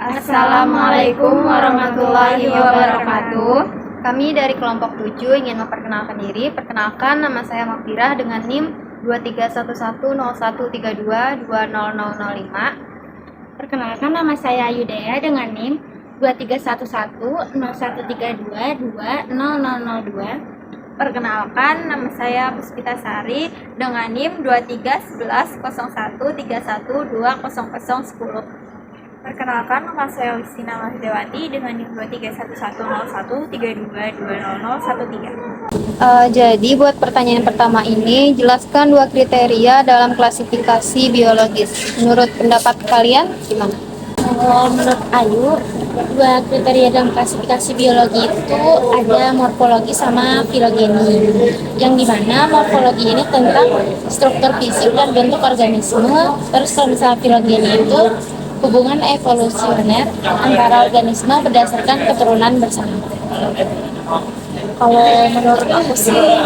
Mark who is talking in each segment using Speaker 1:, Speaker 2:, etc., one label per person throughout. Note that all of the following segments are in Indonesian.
Speaker 1: Assalamualaikum warahmatullahi wabarakatuh.
Speaker 2: Kami dari kelompok 7 ingin memperkenalkan diri. Perkenalkan, nama saya Mafirah dengan NIM 23110132200005.
Speaker 1: Perkenalkan, nama saya Yudaya dengan NIM 23110132200002.
Speaker 3: Perkenalkan, nama saya Puspita Sari dengan NIM 23110131200010. Perkenalkan, nama saya Wistina Mahdewati dengan NIM 23110132200013.
Speaker 2: Jadi buat pertanyaan pertama ini, jelaskan 2 kriteria dalam klasifikasi biologis. Menurut pendapat kalian gimana?
Speaker 1: Menurut Ayu, 2 kriteria dalam klasifikasi biologi itu ada morfologi sama filogeni. Yang dimana morfologi ini tentang struktur fisik dan bentuk organisme. Terus kalau misalnya filogeni itu hubungan evolusioner antara organisme berdasarkan keturunan bersama.
Speaker 4: Kalau menurut aku sih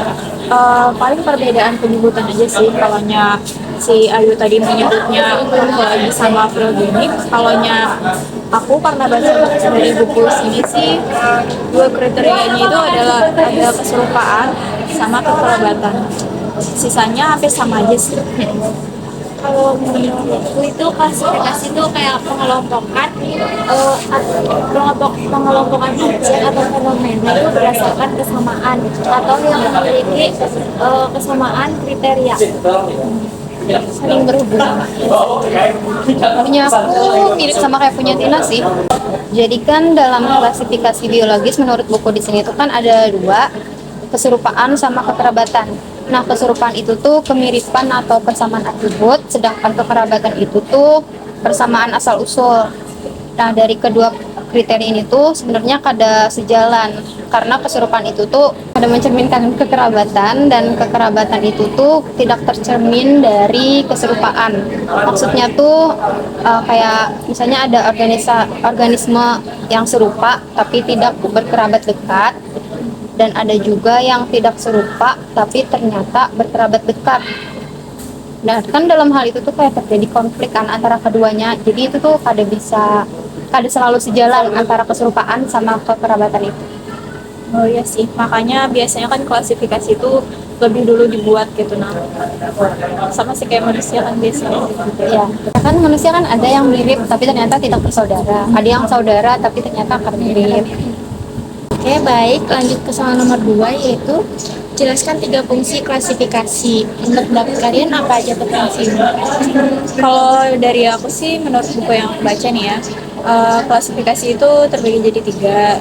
Speaker 4: paling perbedaan penyebutan aja sih. Kalaunya si Ayu tadi menyebutnya morfologi sama filogeni, kalaunya aku pernah baca dari buku sini sih 2 kriteria ini itu adalah ada keserupaan sama kekerabatan. Sisanya hampir sama aja sih.
Speaker 1: Kalau menurutku itu klasifikasi itu kayak pengelompokan objek atau fenomena itu berdasarkan kesamaan atau yang memiliki kesamaan kriteria saling berhubungan.
Speaker 2: Punya aku mirip sama kayak punya Tina sih. Jadi kan dalam klasifikasi biologis menurut buku di sini tuh kan ada 2, keserupaan sama kekerabatan. Nah, keserupaan itu tuh kemiripan atau persamaan atribut, sedangkan kekerabatan itu tuh persamaan asal-usul. Nah, dari kedua kriteria ini tuh sebenarnya kada sejalan, karena keserupaan itu tuh ada mencerminkan kekerabatan dan kekerabatan itu tuh tidak tercermin dari keserupaan. Maksudnya tuh kayak misalnya ada organisme yang serupa tapi tidak berkerabat dekat, dan ada juga yang tidak serupa tapi ternyata berkerabat dekat. Nah, kan dalam hal itu tuh kayak terjadi konflik kan antara keduanya. Jadi itu tuh kada selalu sejalan antara keserupaan sama kekerabatan itu.
Speaker 4: Oh iya sih, makanya biasanya kan klasifikasi itu lebih dulu dibuat gitu. Nah, sama sih kayak manusia kan biasanya gitu.
Speaker 2: Ya, kan manusia kan ada yang mirip tapi ternyata tidak bersaudara. Ada yang saudara tapi ternyata kada mirip.
Speaker 1: Oke, baik, lanjut ke soal nomor 2, yaitu jelaskan 3 fungsi klasifikasi. Menurut pendapat kalian apa aja tuh fungsinya?
Speaker 4: Kalau dari aku sih, menurut buku yang aku baca nih ya, klasifikasi itu terbagi jadi 3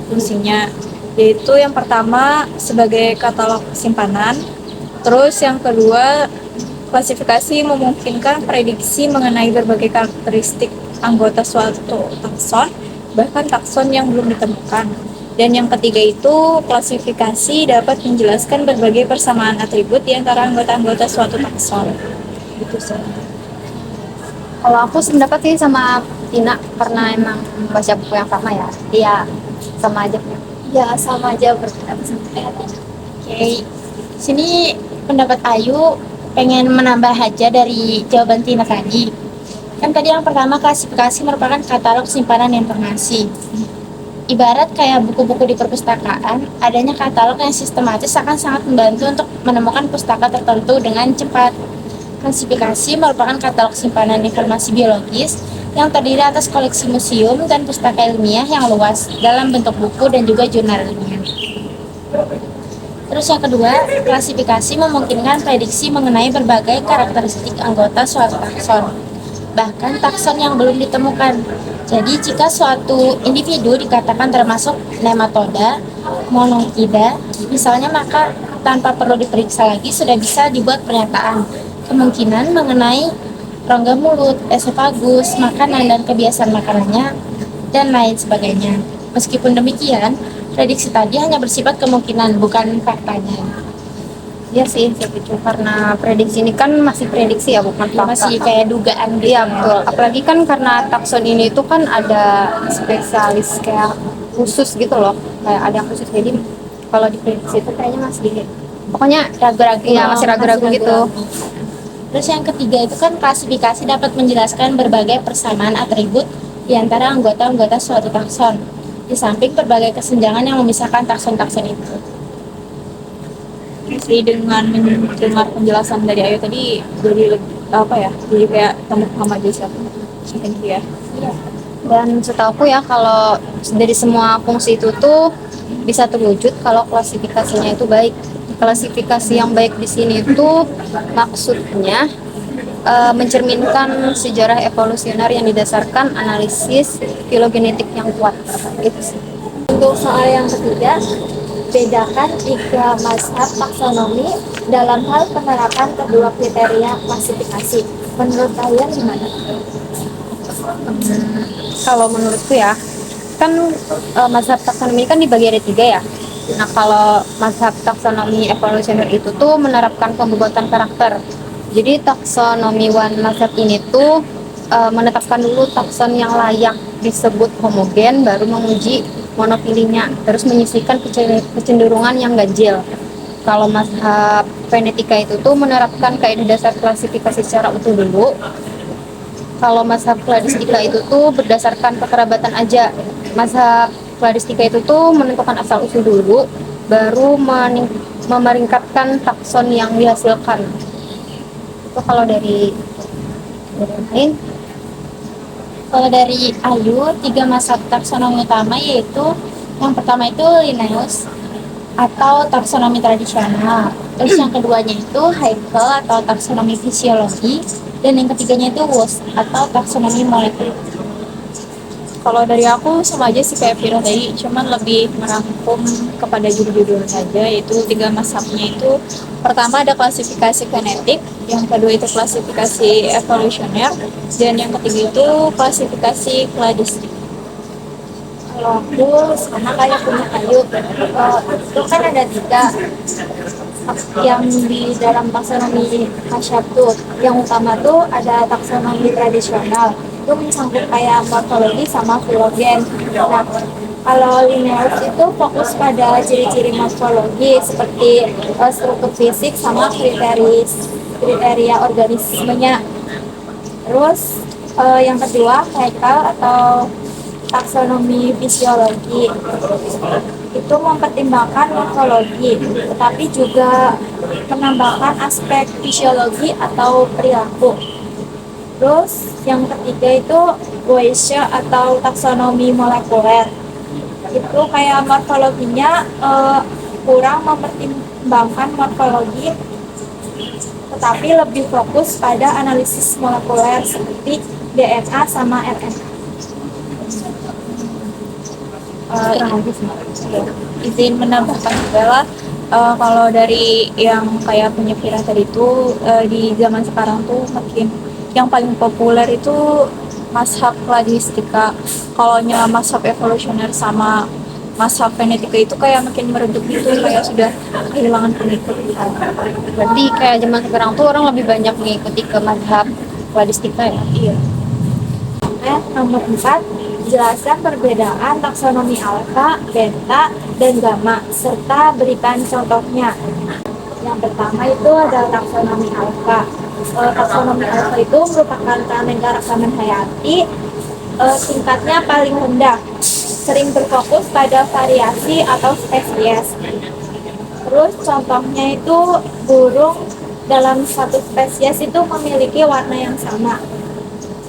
Speaker 4: fungsinya, yaitu yang pertama sebagai katalog simpanan, terus yang kedua klasifikasi memungkinkan prediksi mengenai berbagai karakteristik anggota suatu takson, bahkan takson yang belum ditemukan. Dan yang ketiga itu klasifikasi dapat menjelaskan berbagai persamaan atribut di antara anggota-anggota suatu takson. Gitu sih.
Speaker 2: Kalau aku sependapat sih sama Tina, karena emang baca buku yang sama ya. Iya, sama aja.
Speaker 1: Ya, sama aja berpendapat sama kayak tadi. Oke, sini pendapat Ayu pengen menambah aja dari jawaban Tina tadi. Kan tadi yang pertama klasifikasi merupakan katalog simpanan informasi. Ibarat kayak buku-buku di perpustakaan, adanya katalog yang sistematis akan sangat membantu untuk menemukan pustaka tertentu dengan cepat. Klasifikasi merupakan katalog simpanan informasi biologis yang terdiri atas koleksi museum dan pustaka ilmiah yang luas dalam bentuk buku dan juga jurnal ilmiah. Terus yang kedua, klasifikasi memungkinkan prediksi mengenai berbagai karakteristik anggota suatu takson, bahkan takson yang belum ditemukan. Jadi jika suatu individu dikatakan termasuk nematoda, monongida, misalnya, maka tanpa perlu diperiksa lagi sudah bisa dibuat pernyataan kemungkinan mengenai rongga mulut, esofagus, makanan dan kebiasaan makanannya, dan lain sebagainya. Meskipun demikian, prediksi tadi hanya bersifat kemungkinan, bukan faktanya.
Speaker 2: Iya sih, setuju. Karena prediksi ini kan masih prediksi ya, bukan fakta.
Speaker 1: Masih kayak dugaan gitu.
Speaker 2: Iya, betul. Apalagi kan karena takson ini itu kan ada spesialis kayak khusus gitu loh. Kayak ada yang khusus. Jadi kalau diprediksi itu kayaknya masih, pokoknya
Speaker 1: Ragu-ragu.
Speaker 2: ya masih ragu-ragu gitu.
Speaker 1: Terus yang ketiga itu kan klasifikasi dapat menjelaskan berbagai persamaan atribut di antara anggota-anggota suatu takson, di samping berbagai kesenjangan yang memisahkan takson-takson itu.
Speaker 4: Jadi dengan mendengar penjelasan dari Ayu tadi jadi apa ya? Jadi kayak tambah paham aja siapa. Thank you ya.
Speaker 2: Dan setahu ya kalau dari semua fungsi itu tuh bisa terwujud kalau klasifikasinya itu baik. Klasifikasi yang baik di sini itu maksudnya mencerminkan sejarah evolusioner yang didasarkan analisis filogenetik yang kuat. Gitu sih.
Speaker 1: Untuk soal yang ketiga, bedakan tiga mazhab taksonomi dalam hal penerapan kedua kriteria klasifikasi. Menurut kalian gimana?
Speaker 2: Kalau menurutku ya, kan mazhab taksonomi kan dibagi ada tiga ya. Nah, kalau mazhab taksonomi evolusioner itu tuh menerapkan pembobotan karakter. Jadi taksonomi one mazhab ini tuh menetapkan dulu takson yang layak disebut homogen, baru menguji monofilinya, terus menyisihkan kecenderungan yang ganjil. Kalau mazhab fenetika itu tuh menerapkan kaidah dasar klasifikasi secara utuh dulu. Kalau mazhab kladistika itu tuh berdasarkan kekerabatan aja. Mazhab kladistika itu tuh menentukan asal usul dulu, baru memeringkatkan takson yang dihasilkan. Itu kalau dari lain.
Speaker 1: Kalau dari Ayu, tiga mazhab taksonomi utama yaitu yang pertama itu Linnaeus atau taksonomi tradisional. Terus yang keduanya itu Haeckel atau taksonomi fisiologi, dan yang ketiganya itu Woest atau taksonomi molekuler.
Speaker 4: Kalau dari aku sama aja sih kayak Vira tadi, cuman lebih merangkum kepada judul-judul saja, yaitu tiga mazhabnya itu pertama ada klasifikasi genetik, yang kedua itu klasifikasi evolusioner, dan yang ketiga itu klasifikasi kladistik.
Speaker 1: Kalau aku sama kayak punya Ayu, itu kan ada tiga yang di dalam taksonomi Kasyaf tuh. Yang utama tuh ada taksonomi tradisional, itu mencakup kayak morfologi sama filogen. Nah, kalau Linnaeus itu fokus pada ciri-ciri morfologi seperti struktur fisik sama kriteria organismenya. Terus yang kedua Haeckel atau taksonomi fisiologi, itu mempertimbangkan morfologi, tetapi juga menambahkan aspek fisiologi atau perilaku. Terus yang ketiga itu Boesche atau taksonomi molekuler, itu kayak morfologinya kurang mempertimbangkan morfologi, tetapi lebih fokus pada analisis molekuler seperti DNA sama RNA.
Speaker 4: Izin menambahkan juga lah, kalau dari yang kayak punya Vira tadi itu di zaman sekarang tuh makin yang paling populer itu mazhab kladistika. Kalau mazhab evolusioner sama mazhab fenetika itu kayak makin meredup gitu, kayak sudah kehilangan pengikut.
Speaker 2: Berarti kayak zaman sekarang tuh orang lebih banyak mengikuti ke mazhab kladistika ya.
Speaker 4: Iya.
Speaker 1: Nomor 4, jelaskan perbedaan taksonomi alfa, beta, dan gamma, serta berikan contohnya. Yang pertama itu adalah taksonomi alfa. Taksonomi alfa itu merupakan keanekaragaman hayati tingkatnya paling rendah, sering berfokus pada variasi atau spesies. Terus contohnya itu burung dalam satu spesies itu memiliki warna yang sama.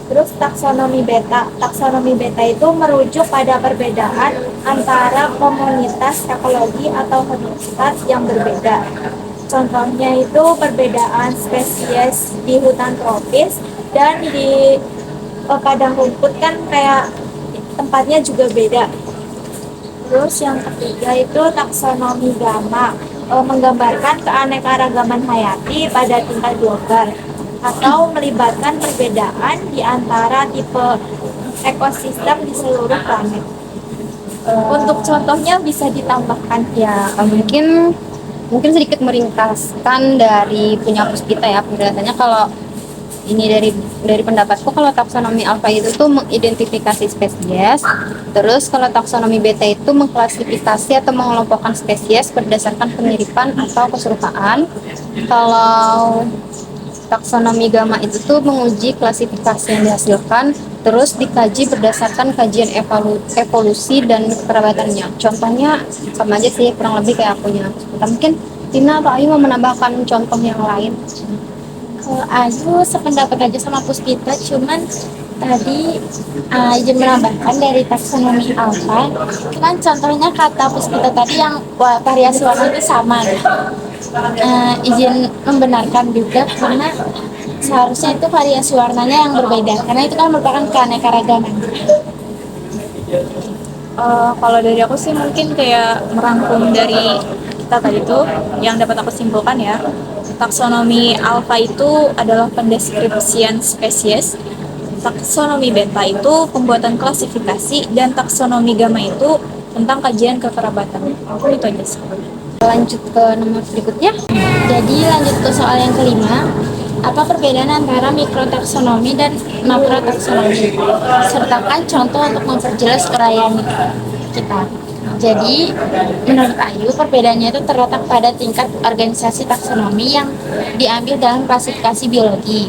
Speaker 1: Terus taksonomi beta itu merujuk pada perbedaan antara komunitas ekologi atau habitat yang berbeda. Contohnya itu perbedaan spesies di hutan tropis dan di padang rumput, kan kayak tempatnya juga beda. Terus yang ketiga itu taksonomi gamma, menggambarkan keanekaragaman hayati pada tingkat global atau melibatkan perbedaan di antara tipe ekosistem di seluruh planet. Untuk contohnya bisa ditambahkan
Speaker 2: Ya, mungkin sedikit meringkaskan dari punya kita ya penjelasannya. Kalau ini dari pendapatku, kalau taksonomi alfa itu tuh mengidentifikasi spesies, terus kalau taksonomi beta itu mengklasifikasi atau mengelompokkan spesies berdasarkan kemiripan atau keserupaan. Kalau Taksonomi gamma itu tuh menguji klasifikasi yang dihasilkan, terus dikaji berdasarkan kajian evolusi dan kekerabatannya. Contohnya sama aja sih, kurang lebih kayak akunya. Mungkin Tina atau Ayu mau menambahkan contoh yang lain?
Speaker 1: Kalau Ayu sependapat aja sama Puspita, cuman tadi izin menambahkan dari taksonomi alfa, kan contohnya kata Puspita tadi yang variasi warna itu sama gitu. Izin membenarkan juga karena seharusnya itu variasi warnanya yang berbeda karena itu kan merupakan keanekaragaman.
Speaker 4: Kalau dari aku sih mungkin kayak merangkum dari kita tadi tuh yang dapat aku simpulkan ya. Taksonomi alfa itu adalah pendeskripsian spesies, taksonomi beta itu pembuatan klasifikasi, dan taksonomi gamma itu tentang kajian kekerabatan. Itu aja sih.
Speaker 2: Lanjut ke nomor berikutnya.
Speaker 1: Jadi lanjut ke soal yang kelima, apa perbedaan antara mikrotaksonomi dan makrotaksonomi? Sertakan contoh untuk memperjelas uraian kita. Jadi, menurut Ayu, perbedaannya itu terletak pada tingkat organisasi taksonomi yang diambil dalam klasifikasi biologi.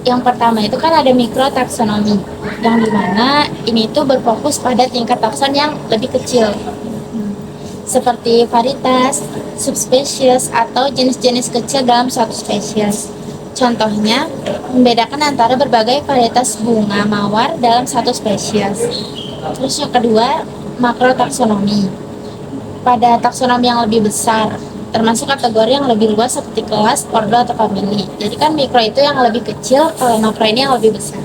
Speaker 1: Yang pertama itu kan ada mikrotaksonomi, yang dimana ini tuh berfokus pada tingkat takson yang lebih kecil, seperti varietas, subspesies, atau jenis-jenis kecil dalam suatu spesies. Contohnya, membedakan antara berbagai varietas bunga mawar dalam satu spesies. Terus yang kedua, makrotaksonomi. Pada taksonomi yang lebih besar, termasuk kategori yang lebih luas seperti kelas, ordo, atau famili. Jadi kan mikro itu yang lebih kecil, kalau makro ini yang lebih besar.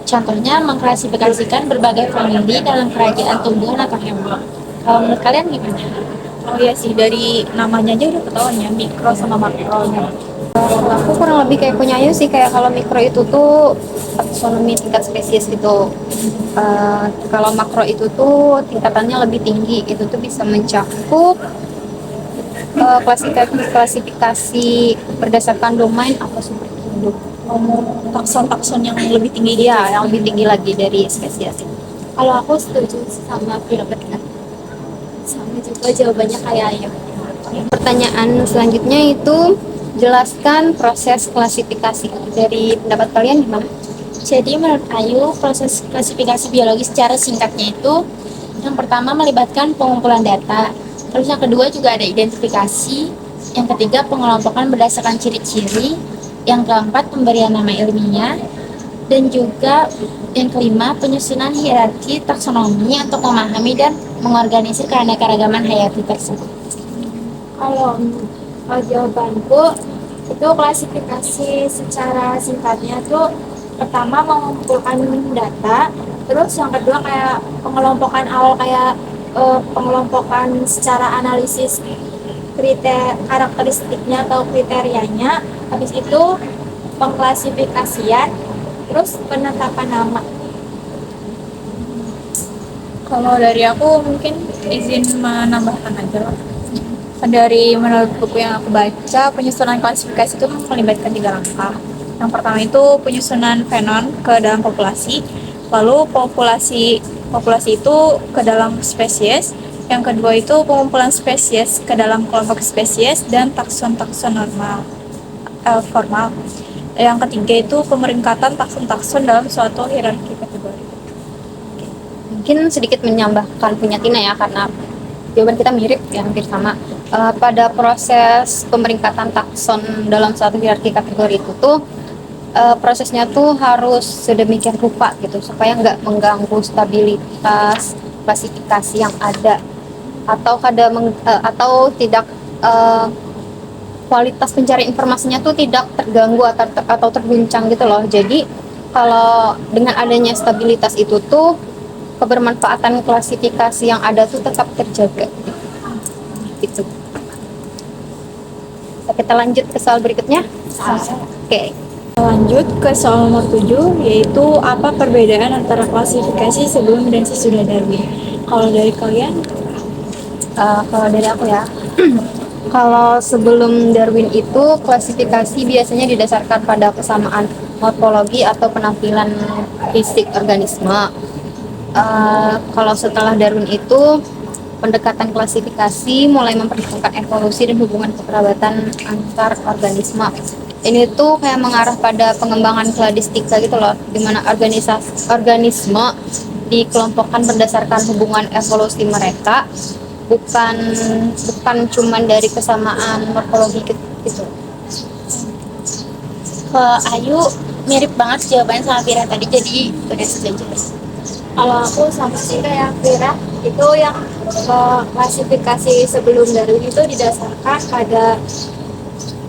Speaker 1: Contohnya, mengklasifikasikan berbagai famili dalam kerajaan tumbuhan atau hewan. Kalau menurut kalian gimana?
Speaker 4: Oh iya sih, dari namanya aja udah ketahuan ya, mikro sama makronya.
Speaker 2: Aku kurang lebih kayak punya Ayu sih, kayak kalau mikro itu tuh taksonomi tingkat spesies gitu. Kalau makro itu tuh tingkatannya lebih tinggi, itu tuh bisa mencakup klasifikasi berdasarkan domain atau subinduk.
Speaker 4: Takson-takson yang lebih tinggi
Speaker 2: Iya, yang lebih tinggi lagi dari spesies itu.
Speaker 1: Kalau aku setuju sama pendapat kan. Sama juga jawabannya kayak Ayu.
Speaker 2: Pertanyaan selanjutnya itu jelaskan proses klasifikasi. Dari pendapat kalian gimana?
Speaker 1: Jadi menurut Ayu, proses klasifikasi biologi secara singkatnya itu yang pertama melibatkan pengumpulan data, terus yang kedua juga ada identifikasi, yang ketiga pengelompokan berdasarkan ciri-ciri, yang keempat pemberian nama ilmiah, dan juga yang kelima penyusunan hierarki taksonomi untuk memahami dan mengorganisir keanekaragaman hayati tersebut. Kalau jawabanku itu klasifikasi secara singkatnya tuh pertama mengumpulkan data, terus yang kedua kayak pengelompokan awal kayak pengelompokan secara analisis karakteristiknya atau kriterianya, habis itu pengklasifikasian, terus penetapan nama.
Speaker 4: Kalau dari aku mungkin izin menambahkan aja lah. Dari menurut buku yang aku baca, penyusunan klasifikasi itu melibatkan 3 langkah. Yang pertama itu penyusunan fenon ke dalam populasi, lalu populasi itu ke dalam spesies, yang kedua itu pengumpulan spesies ke dalam kelompok spesies dan takson-takson formal. Yang ketiga itu pemeringkatan takson-takson dalam suatu hierarki kategori.
Speaker 2: Mungkin sedikit menambahkan punya Tina ya, karena jawaban kita mirip ya, hampir sama. Pada proses pemeringkatan takson dalam suatu hierarki kategori itu tuh prosesnya tuh harus sedemikian rupa gitu supaya nggak mengganggu stabilitas klasifikasi yang ada, atau tidak kualitas pencari informasinya tuh tidak terganggu atau terguncang gitu loh. Jadi kalau dengan adanya stabilitas itu tuh kebermanfaatan klasifikasi yang ada tuh tetap terjaga gitu. Kita lanjut ke soal berikutnya. Oke.
Speaker 4: Lanjut ke soal nomor 7, yaitu apa perbedaan antara klasifikasi sebelum dan sesudah Darwin. Kalau dari kalian?
Speaker 2: Kalau dari aku ya, kalau sebelum Darwin itu klasifikasi biasanya didasarkan pada kesamaan morfologi atau penampilan fisik organisme. Kalau setelah Darwin itu pendekatan klasifikasi mulai memperhitungkan evolusi dan hubungan kekerabatan antar organisme. Ini tuh kayak mengarah pada pengembangan kladistika gitu loh, di mana organisme dikelompokkan berdasarkan hubungan evolusi mereka, bukan bukan cuman dari kesamaan morfologi gitu.
Speaker 1: Ke Ayu mirip banget jawabannya sama Vira tadi, jadi udah setuju.
Speaker 4: Kalau aku sama sih kayak Vira, itu yang klasifikasi sebelum Darwin itu didasarkan pada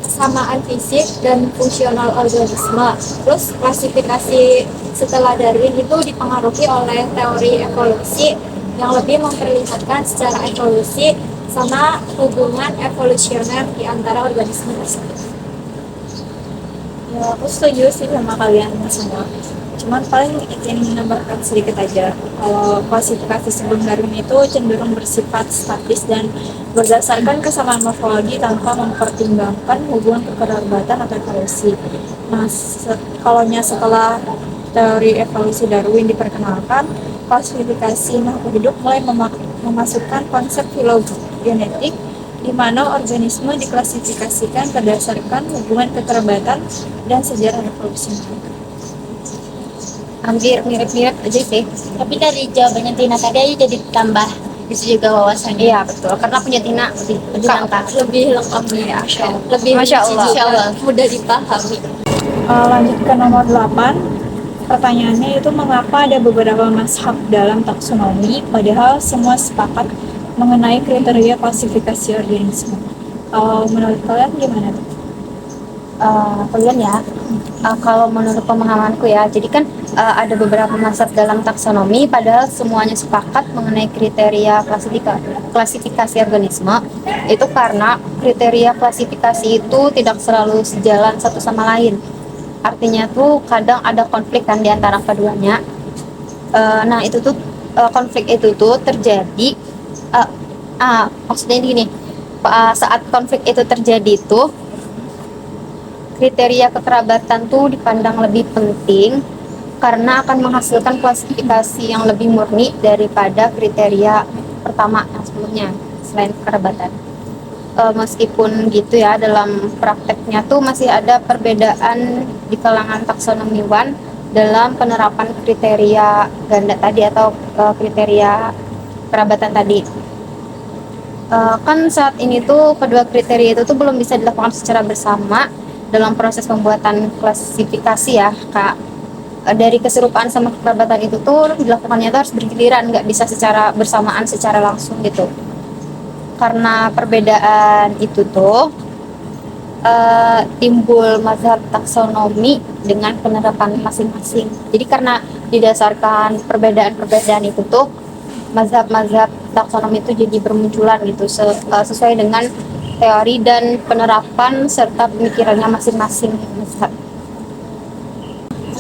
Speaker 4: kesamaan fisik dan fungsional organisme. Terus klasifikasi setelah Darwin itu dipengaruhi oleh teori evolusi yang lebih memperlihatkan secara evolusi sama hubungan evolusioner di antara organisme tersebut. Ya, aku setuju sih sama kalian semua. Cuman paling ingin menambahkan sedikit aja. Kalau klasifikasi sebelum Darwin itu cenderung bersifat statis dan berdasarkan kesamaan morfologi tanpa mempertimbangkan hubungan kekerabatan atau evolusi. Nah, setelah teori evolusi Darwin diperkenalkan, klasifikasi makhluk hidup mulai memasukkan konsep filogenetik di mana organisme diklasifikasikan berdasarkan hubungan kekerabatan dan sejarah evolusi mereka.
Speaker 2: Hampir mirip-mirip aja sih.
Speaker 1: Tapi dari jawabannya Tina tadi Ayu jadi tambah bisa juga wawasannya.
Speaker 2: Iya betul, karena punya Tina
Speaker 1: Lebih lengkap.
Speaker 4: Lebih lengkap nih ya. Lebih
Speaker 2: Masya Allah.
Speaker 4: Masya Allah. Mudah dipahami.
Speaker 5: Lanjut ke nomor 8. Pertanyaannya itu mengapa ada beberapa mazhab dalam taksonomi padahal semua sepakat mengenai kriteria klasifikasi organisme. Menurut kalian gimana tuh?
Speaker 2: Kalian ya, kalau menurut pemahamanku ya, jadi kan ada beberapa mazhab dalam taksonomi padahal semuanya sepakat mengenai kriteria klasifikasi organisme. Itu karena kriteria klasifikasi itu tidak selalu sejalan satu sama lain. Artinya tuh kadang ada konflik kan di antara keduanya. Nah itu tuh konflik itu tuh terjadi maksudnya gini, saat konflik itu terjadi tuh kriteria kekerabatan tuh dipandang lebih penting karena akan menghasilkan klasifikasi yang lebih murni daripada kriteria pertama yang sebelumnya selain kekerabatan. Meskipun gitu ya, dalam prakteknya tuh masih ada perbedaan di kalangan taksonomiwan dalam penerapan kriteria ganda tadi atau kriteria kerabatan tadi. Kan saat ini tuh kedua kriteria itu tuh belum bisa dilakukan secara bersama dalam proses pembuatan klasifikasi ya Kak. Dari keserupaan sama kekerabatan itu tuh dilakukannya tuh harus bergiliran, nggak bisa secara bersamaan secara langsung gitu. Karena perbedaan itu tuh timbul mazhab taksonomi dengan penerapan masing-masing. Jadi karena didasarkan perbedaan-perbedaan itu tuh mazhab-mazhab taksonomi itu jadi bermunculan gitu sesuai dengan teori dan penerapan serta pemikirannya masing-masing mazhab.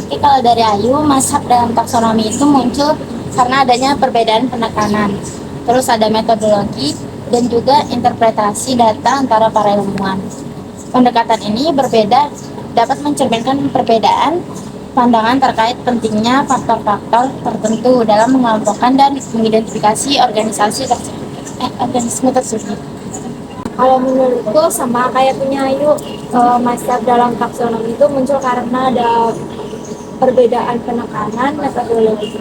Speaker 1: Oke, kalau dari Ayu, mazhab dalam taksonomi itu muncul karena adanya perbedaan penekanan. Terus ada metodologi dan juga interpretasi data antara para ilmuwan. Pendekatan ini berbeda dapat mencerminkan perbedaan pandangan terkait pentingnya faktor-faktor tertentu dalam mengelompokkan dan mengidentifikasi organisme tersebut.
Speaker 4: Kalau menurutku sama kayak punya Ayu, mazhab dalam taksonomi itu muncul karena ada perbedaan penekanan, metodologi,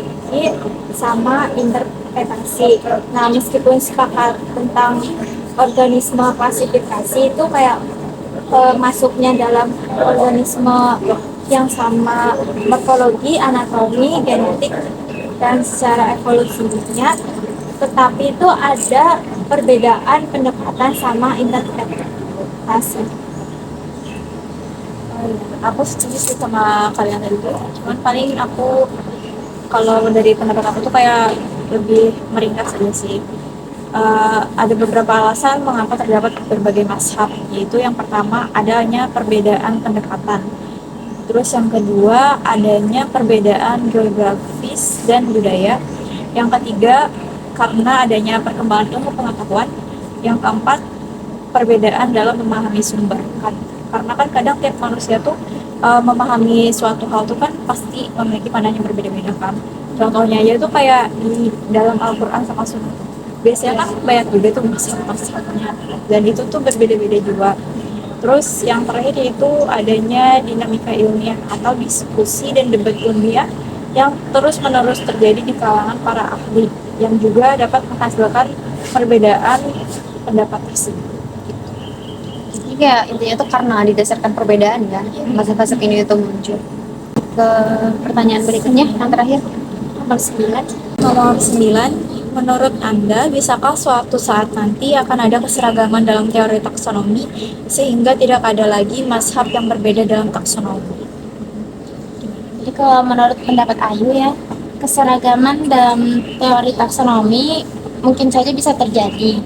Speaker 4: sama interpretasi. Nah, meskipun sepakat tentang organisme klasifikasi itu kayak masuknya dalam organisme yang sama morfologi, anatomi, genetik, dan secara evolusinya, tetapi itu ada perbedaan pendekatan sama interpretasi.
Speaker 5: Aku setuju sih sama kalian tadi tuh. Cuman paling aku kalau dari pendapat aku tuh kayak lebih meringkas aja sih. Ada beberapa alasan mengapa terdapat berbagai mazhab, yaitu yang pertama adanya perbedaan pendekatan, terus yang kedua adanya perbedaan geografis dan budaya, yang ketiga karena adanya perkembangan ilmu pengetahuan, yang keempat perbedaan dalam memahami sumber kan, karena kan kadang tiap manusia tuh memahami suatu hal tuh kan pasti memiliki pandangan yang berbeda-beda kan. Contohnya aja tuh kayak di dalam Al-Quran sama Sunnah, biasanya kan banyak juga tuh mahasiswa-mahasiswanya, dan itu tuh berbeda-beda juga. Terus yang terakhir yaitu adanya dinamika ilmiah atau diskusi dan debat ilmiah yang terus-menerus terjadi di kalangan para ahli, yang juga dapat menghasilkan perbedaan pendapat tersebut.
Speaker 2: Jadi kayak intinya tuh karena didasarkan perbedaan kan, masuk-masuk ini itu muncul. Ke pertanyaan berikutnya, yang terakhir.
Speaker 1: Nomor 9.
Speaker 5: Nomor 9, menurut Anda, bisakah suatu saat nanti akan ada keseragaman dalam teori taksonomi sehingga tidak ada lagi mazhab yang berbeda dalam taksonomi?
Speaker 1: Jadi kalau menurut pendapat Ayu ya, keseragaman dalam teori taksonomi mungkin saja bisa terjadi.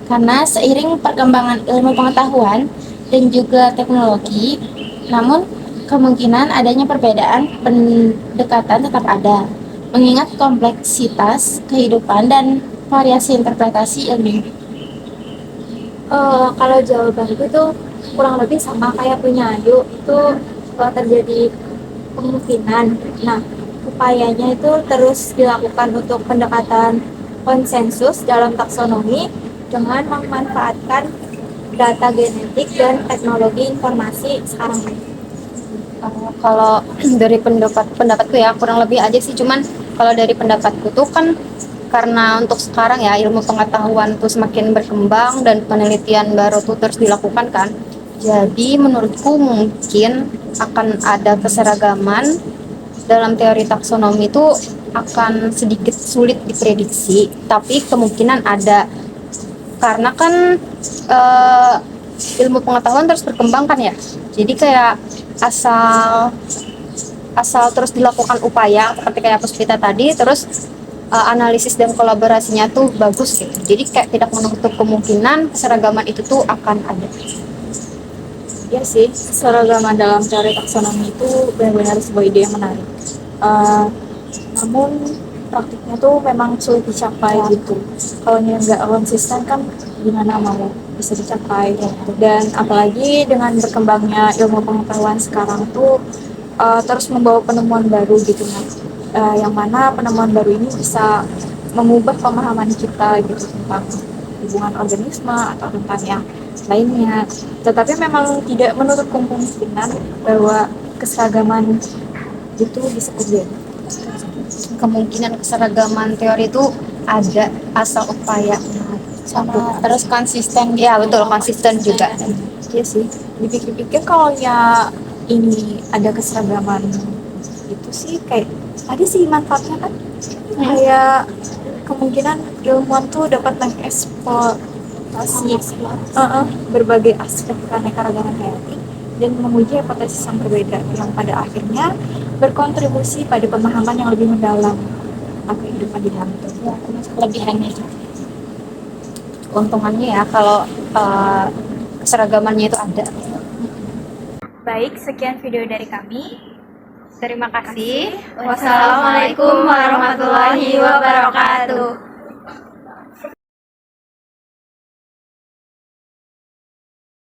Speaker 1: Karena seiring perkembangan ilmu pengetahuan dan juga teknologi, namun kemungkinan adanya perbedaan pendekatan tetap ada. Mengingat kompleksitas kehidupan dan variasi interpretasi ilmu.
Speaker 4: Kalau jawabanku itu kurang lebih sama kayak punya Ayu, itu terjadi kemungkinan. Nah, upayanya itu terus dilakukan untuk pendekatan konsensus dalam taksonomi dengan memanfaatkan data genetik dan teknologi informasi sekarang ini.
Speaker 2: Kalau dari pendapatku ya kurang lebih aja sih, cuman kalau dari pendapatku tuh kan karena untuk sekarang ya ilmu pengetahuan tuh semakin berkembang dan penelitian baru tuh terus dilakukan kan, jadi menurutku mungkin akan ada keseragaman dalam teori taksonomi itu akan sedikit sulit diprediksi, tapi kemungkinan ada karena kan eh, ilmu pengetahuan terus berkembang kan ya, jadi kayak asal asal terus dilakukan upaya seperti kayak Puspita tadi, terus analisis dan kolaborasinya tuh bagus gitu, jadi kayak tidak menutup kemungkinan keseragaman itu tuh akan ada.
Speaker 5: Ya sih, keseragaman dalam teori taksonomi itu benar-benar sebuah ide yang menarik. Eh, Namun praktiknya tuh memang sulit dicapai gitu. Kalau nggak konsisten kan gimana mau bisa dicapai? Dan apalagi dengan berkembangnya ilmu pengetahuan sekarang tuh terus membawa penemuan baru gitu kan. Yang mana penemuan baru ini bisa mengubah pemahaman kita gitu tentang hubungan organisme atau tentang yang lainnya. Tetapi memang tidak menutup kemungkinan bahwa keseragaman itu bisa terjadi.
Speaker 2: Kemungkinan keseragaman teori itu ada asal upaya
Speaker 1: Sama terus konsisten.
Speaker 2: ya, betul, konsisten juga.
Speaker 5: Iya sih, dipikir-pikir kalau ya ini ada keseragaman itu sih kayak ada sih manfaatnya kan, kayak kemungkinan ilmuwan tuh dapat mengeksplorasi berbagai aspek keanekaragaman hayati dan menguji hipotesis yang berbeda yang pada akhirnya berkontribusi pada pemahaman yang lebih mendalam tentang kehidupan di dalam itu.
Speaker 1: Ya, kelebihannya.
Speaker 2: Keuntungannya ya kalau keseragamannya itu ada.
Speaker 3: Baik, sekian video dari kami.
Speaker 2: Terima kasih.
Speaker 3: Wassalamualaikum warahmatullahi wabarakatuh.